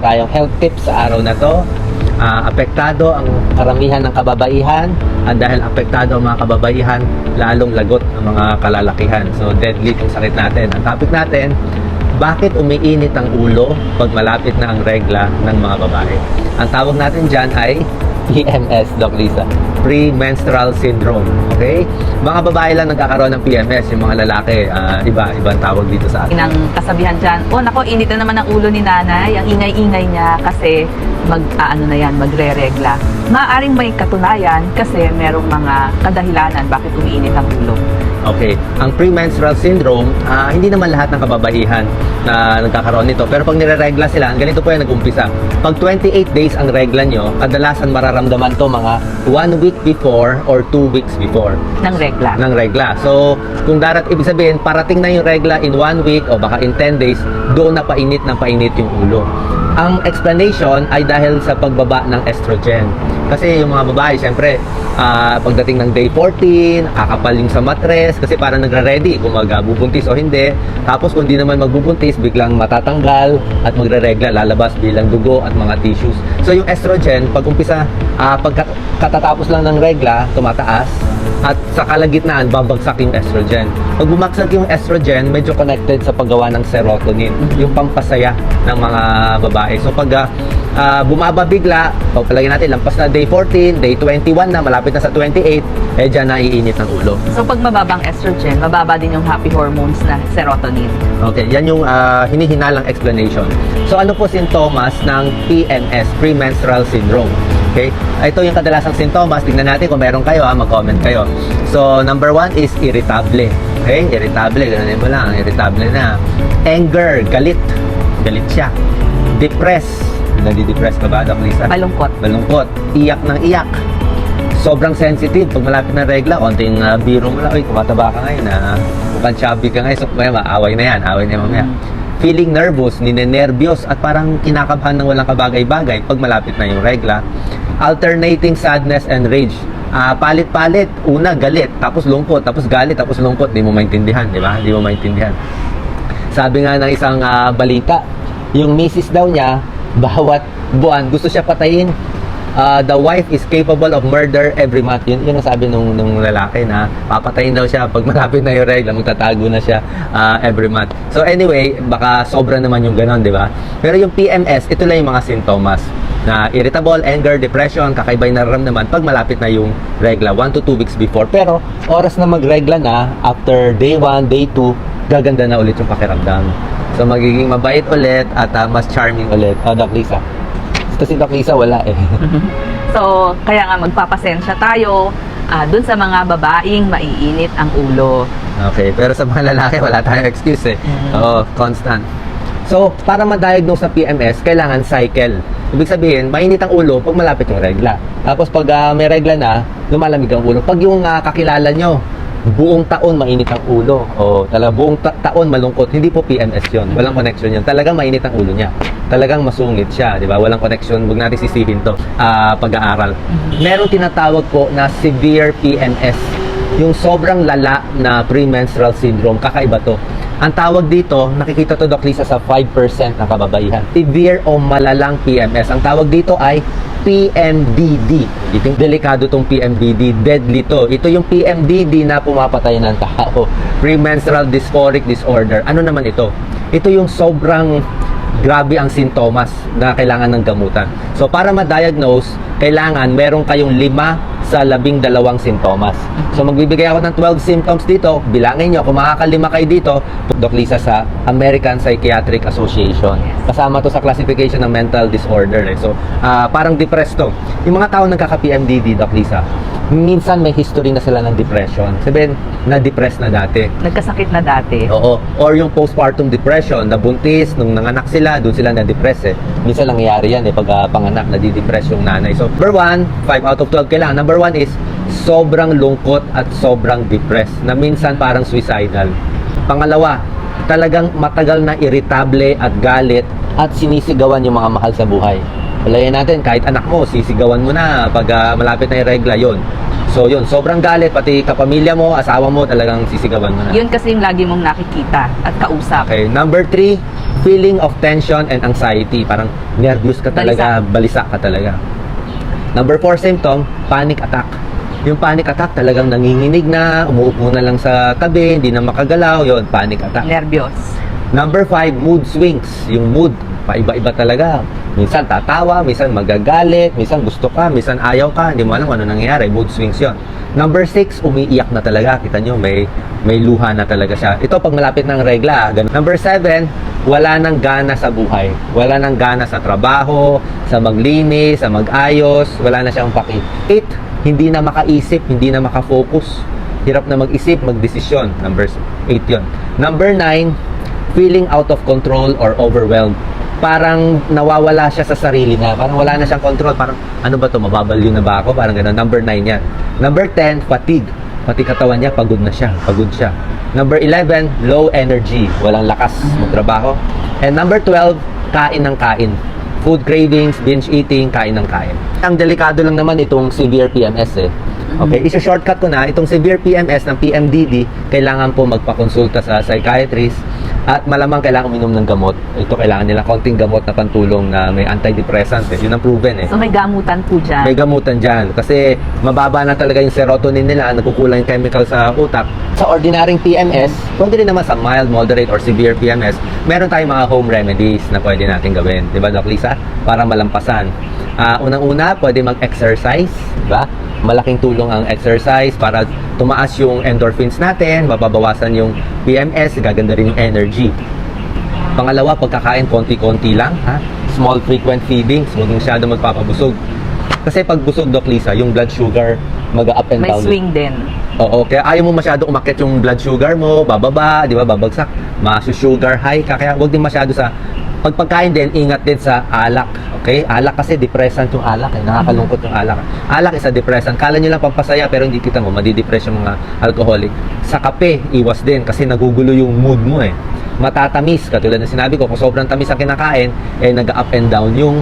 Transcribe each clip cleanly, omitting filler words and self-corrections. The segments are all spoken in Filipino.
tayong health tips sa araw na to. Apektado ang karamihan ng kababaihan at dahil apektado ang mga kababaihan, lalong lagot ang mga kalalakihan. So deadly itong sakit natin. Ang topic natin, bakit umiinit ang ulo pag malapit na ang regla ng mga babae? Ang tawag natin dyan ay PMS, Doc Lisa. Premenstrual Syndrome. Okay? Mga babae lang nagkakaroon ng PMS, yung mga lalaki, ibang tawag dito sa atin. Inang kasabihan dyan, nako, init na naman ang ulo ni nanay, ang ingay-ingay niya kasi magre-regla. Maaaring may katunayan kasi merong mga kadahilanan bakit umiinit ang ulo. Okay. Ang premenstrual syndrome, hindi naman lahat ng kababaihan na nagkakaroon nito. Pero pag nire-regla sila, ganito po yan nag-umpisa. Pag 28 days ang regla nyo, kadalasan mararamdaman to mga 1 week before or 2 weeks before. Ng regla. Ng regla. So, kung ibig sabihin, parating na yung regla in 1 week o baka in 10 days, doon na painit yung ulo. Ang explanation ay dahil sa pagbaba ng estrogen. Kasi yung mga babae, syempre, pagdating ng day 14, kakapaling sa matres kasi parang nagre-ready kung magbubuntis o hindi. Tapos kung di naman magbubuntis, biglang matatanggal at magre-regla, lalabas bilang dugo at mga tissues. So yung estrogen, pagkatatapos lang ng regla, tumataas at sa kalagitnaan, babagsak yung estrogen. Pag bumagsak yung estrogen, medyo connected sa paggawa ng serotonin, yung pampasaya ng mga babae. So pag bumaba bigla, pagpalagay natin, lampas na day 14, day 21 na, malapit na sa 28, dyan naiinit ang ulo. So pag mababang estrogen, mababa din yung happy hormones na serotonin. Okay, yan yung hinihinalang explanation. So ano po sintomas ng PMS, Premenstrual Syndrome? Okay, ito yung kadalasang sintomas. Tingnan natin kung meron kayo, mag-comment kayo. So number 1 is irritable. Okay, irritable, ganoon mo lang, irritable na. Anger, galit siya. Depress, nadi-depress ka ba, Doc Lisa? Balungkot. Iyak ng iyak. Sobrang sensitive. Pag malapit na regla, konting biro mo lang, tumataba ka ngayon, mukhang chubby ka ngayon, so away na yan mamaya. Feeling nervous, ninenervyos, at parang kinakabahan ng walang kabagay-bagay pag malapit na yung regla. Alternating sadness and rage. Palit-palit. Una, galit, tapos lungkot, tapos galit, tapos lungkot. Di mo maintindihan, di ba? Di mo maintindihan. Sabi nga ng isang balita, yung misis daw niya, bawat buwan, gusto siya patayin. The wife is capable of murder every month. Yun ang sabi nung lalaki na papatayin daw siya pag malapit na yung regla, magtatago na siya every month. So anyway, baka sobra naman yung ganon, di ba? Pero yung PMS, ito lang yung mga sintomas na irritable, anger, depression, kakaiba yung nararamdaman pag malapit na yung regla, 1 to 2 weeks before. Pero oras na magregla na, after day 1, day 2, gaganda na ulit yung pakiramdam. So magiging mabait ulit at mas charming ulit. Doc Lisa. Ito si Doc Lisa wala eh. So kaya nga magpapasensya tayo dun sa mga babaeng maiinit ang ulo. Okay, pero sa mga lalaki wala tayong excuse eh. Oo, constant. So, para ma-diagnose sa PMS, kailangan cycle. Ibig sabihin, mainit ang ulo pag malapit yung regla. Tapos pag may regla na, lumalamig ang ulo. Pag yung kakilala nyo, buong taon mainit ang ulo o talaga buong taon malungkot, hindi po PMS yun. Walang connection yun. Talagang mainit ang ulo niya. Talagang masungit siya, di ba? Walang connection. Huwag natin sisihin to pag-aaral. Merong tinatawag po na severe PMS. Yung sobrang lala na premenstrual syndrome, kakaiba to. Ang tawag dito, nakikita to Doc Lisa sa 5% ng kababaihan. Severe o malalang PMS. Ang tawag dito ay PMDD. Ito delikado tong PMDD, deadly to. Ito yung PMDD na pumapatay ng tao. Premenstrual dysphoric disorder. Ano naman ito? Ito yung sobrang grabe ang sintomas na kailangan ng gamutan. So para ma-diagnose, kailangan meron kayong 5 sa 12 sintomas. So magbibigay ako ng 12 symptoms dito, bilangin nyo, kung makakalima kayo dito, Doc Lisa sa American Psychiatric Association. Kasama to sa classification ng mental disorder. So parang depressed to. Yung mga tao nagkaka-PMDD, Doc Lisa, minsan may history na sila ng depression. Sabihin, na-depress na dati. Nagkasakit na dati. Oo. Or yung postpartum depression, nabuntis, nung nanganak sila, doon sila na-depress eh. Minsan nangyayari yan eh, pag panganak, nadi-depress yung nanay. So, number 1, 5 out of 12 kailangan. Number 1 is, sobrang lungkot at sobrang depressed, na minsan parang suicidal. Pangalawa, talagang matagal na irritable at galit at sinisigawan yung mga mahal sa buhay. Palayan natin, kahit anak mo, sisigawan mo na pag malapit na yung regla yun. So yun, sobrang galit, pati kapamilya mo, asawa mo, talagang sisigawan mo na. Yun kasi yung lagi mong nakikita at kausap. Okay, number 3, feeling of tension and anxiety. Parang nervous ka talaga, balisa ka talaga. Number 4 symptom, panic attack. Yung panic attack talagang nanginginig na, umuupo na lang sa tabi, hindi na makagalaw, yon panic attack. Nervyos. Number 5, mood swings. Yung mood, paiba-iba talaga. Minsan tatawa, minsan magagalit, minsan gusto ka, minsan ayaw ka, hindi mo alam ano nangyayari. Mood swings yon. Number 6, umiiyak na talaga. Kita nyo, may luha na talaga siya. Ito pag malapit ng regla. Ganun. Number 7, wala nang gana sa buhay. Wala nang gana sa trabaho, sa maglinis, sa mag-ayos. Wala na siyang paki. 8, hindi na makaisip, hindi na makafocus. Hirap na mag-isip, magdesisyon. Number 8 yon. Number 9, feeling out of control or overwhelmed. Parang nawawala siya sa sarili niya. Parang wala na siyang control. Parang, ano ba to? Mababaliw na ba ako? Parang gano'n. Number 9 yan. Number 10, fatigue. Pati katawan niya, pagod na siya. Pagod siya. Number 11, low energy. Walang lakas magtrabaho. And number 12, kain ng kain. Food cravings, binge eating, kain ng kain. Ang delikado lang naman itong severe PMS eh. Okay, isa-shortcut ko na, itong severe PMS ng PMDD, kailangan po magpakonsulta sa psychiatrist at malamang kailangan uminom ng gamot. Ito kailangan nila konting gamot na pantulong na may antidepressant eh. Yun ang proven eh. So may gamutan po dyan. May gamutan dyan. Kasi mababa na talaga yung serotonin nila, nagkukulang yung chemical sa utak. Sa ordinaryong PMS, pwede rin naman sa mild, moderate, or severe PMS, meron tayong mga home remedies na pwede natin gawin. Diba, Doc Lisa? Para malampasan. Unang-una, pwede mag-exercise. Diba? Malaking tulong ang exercise para tumaas yung endorphins natin, mababawasan yung PMS, gaganda rin yung energy. Pangalawa, pagkakain konti-konti lang, ha? Small frequent feedings, huwag masyado magpapabusog. Kasi pag busog, Doc Lisa, yung blood sugar mag-up and May down. swing din. Oo, kaya ayaw mo masyado umakyat yung blood sugar mo, bababa, di ba, babagsak, sugar high ka, kaya huwag din masyado sa pagpagkain din, ingat din sa alak. Okay? Alak kasi depressant yung alak. Eh. Nakakalungkot yung alak. Alak is a depressant. Kala nyo lang pampasaya pero hindi kita mo. Madidepress yung mga alcoholic. Sa kape, iwas din kasi nagugulo yung mood mo eh. Matatamis. Katulad na sinabi ko, kung sobrang tamis ang kinakain, eh nag-up and down yung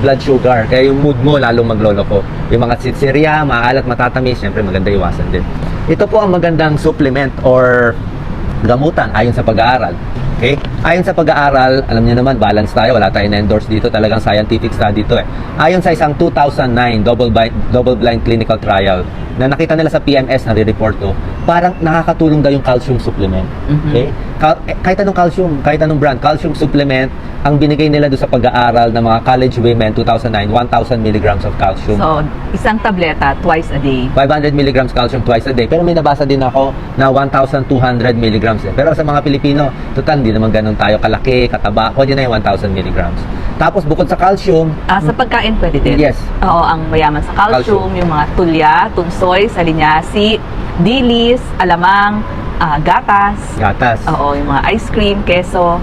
blood sugar. Kaya yung mood mo lalong magloloko. Yung mga sitsirya, maalat, matatamis, syempre maganda iwasan din. Ito po ang magandang supplement or gamutan ayon sa pag-aaral. Okay? Ayon sa pag-aaral, alam niyo naman, balance tayo. Wala tayong na-endorse dito. Talagang scientific study to eh. Ayon sa isang 2009 double-blind clinical trial na nakita nila sa PMS na re-report to, parang nakakatulong daw yung calcium supplement. Okay? Kahit anong calcium, kahit anong brand, calcium supplement, ang binigay nila doon sa pag-aaral ng mga college women 2009, 1,000 milligrams of calcium. So, isang tableta twice a day. 500 milligrams calcium twice a day. Pero may nabasa din ako na 1,200 milligrams eh. Pero sa mga Pilipino, total, hindi naman ganun tayo kalaki, kataba. Pwede na yung 1,000 milligrams. Tapos, bukod sa calcium, Sa pagkain pwede din. Yes. Oo, ang mayaman sa calcium, yung mga tulya, tunsoy, salinyasi, dilis, alamang, gatas. gatas. Oo, yung mga ice cream, keso.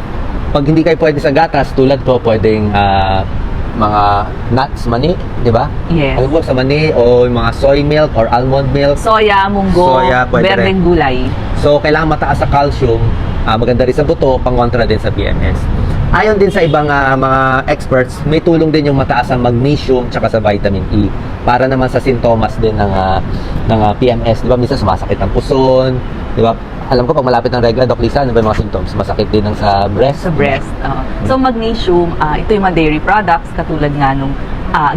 Pag hindi kayo pwede sa gatas, tulad ko, pwedeng mga nuts, mani, di ba? Yes. Alam mo, sa mani, o yung mga soy milk or almond milk. Soya, munggo, Soya, pwede berdeng rin. gulay. So, kailangan mataas sa calcium, maganda rin sa buto, pang-kontra din sa PMS. Ayon din sa ibang mga experts, may tulong din yung mataas ang magnesium tsaka sa vitamin E para naman sa sintomas din ng PMS. Di ba, minsan sumasakit ang puson, di ba? Alam ko, pag malapit ng regla, Doc Lisa, ano ba yung mga symptoms? Masakit din ng sa breast? Sa breast. So, magnesium, ito yung mga dairy products, katulad nga nung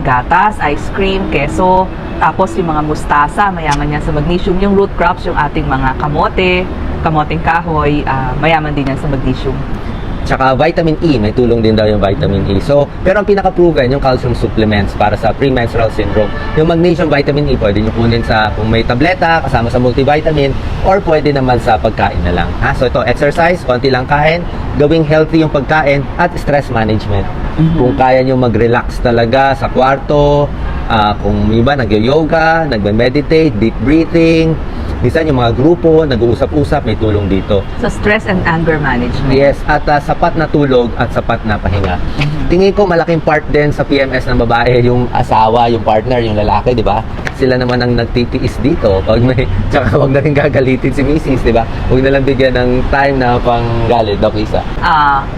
gatas, ice cream, keso, tapos yung mga mustasa, mayaman yan sa magnesium. Yung root crops, yung ating mga kamote, kamoteng kahoy, mayaman din yan sa magnesium. Tsaka vitamin E, may tulong din daw yung vitamin E. So, pero ang pinaka-proven yung calcium supplements para sa premenstrual syndrome. Yung magnesium vitamin E, pwede nyo kunin sa kung may tableta, kasama sa multivitamin, or pwede naman sa pagkain na lang. So ito, exercise, konti lang kain, gawing healthy yung pagkain, at stress management. Kung kaya nyo mag-relax talaga sa kwarto, kung iba nag-yoga, nag-meditate, deep breathing, minsan yung mga grupo, nag-uusap-usap, may tulong dito. So, stress and anger management. Yes, at sapat na tulog at sapat na pahinga. Tingin ko malaking part din sa PMS ng babae yung asawa, yung partner, yung lalaki, di ba? Sila naman ang nagtitiis dito. Tsaka huwag na rin gagalitin si Mrs., di ba? Huwag na lang bigyan ng time na pang galit, Doc Lisa.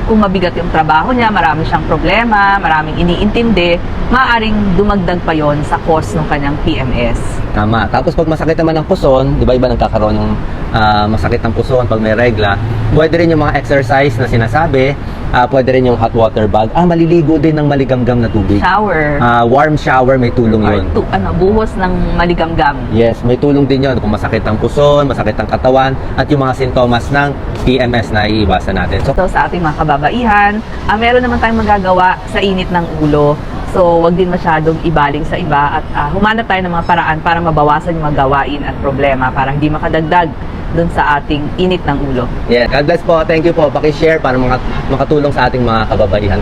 Kung mabigat yung trabaho niya, marami siyang problema, maraming iniintindi, maaaring dumagdag pa yon sa cause ng kanyang PMS. Tama. Tapos pag masakit naman ang puson, di ba iba nagkakaroon ng masakit ng puson pag may regla, pwede rin yung mga exercise na sinasabi, Pwede rin yung hot water bag. Maliligo din ng maligamgam na tubig. Shower. Warm shower, may tulong Or yun. buhos ng maligamgam. Yes, may tulong din yun kung masakit ang puson, masakit ang katawan, at yung mga sintomas ng PMS na iiwasan natin. So, So sa ating mga kababaihan, meron naman tayong magagawa sa init ng ulo. So wag din masyadong ibaling sa iba at humanap tayo ng mga paraan para mabawasan yung mga gawain at problema para hindi makadagdag dun sa ating init ng ulo. yeah, God bless po. Thank you po. Paki-share para makatulong sa ating mga kababaihan.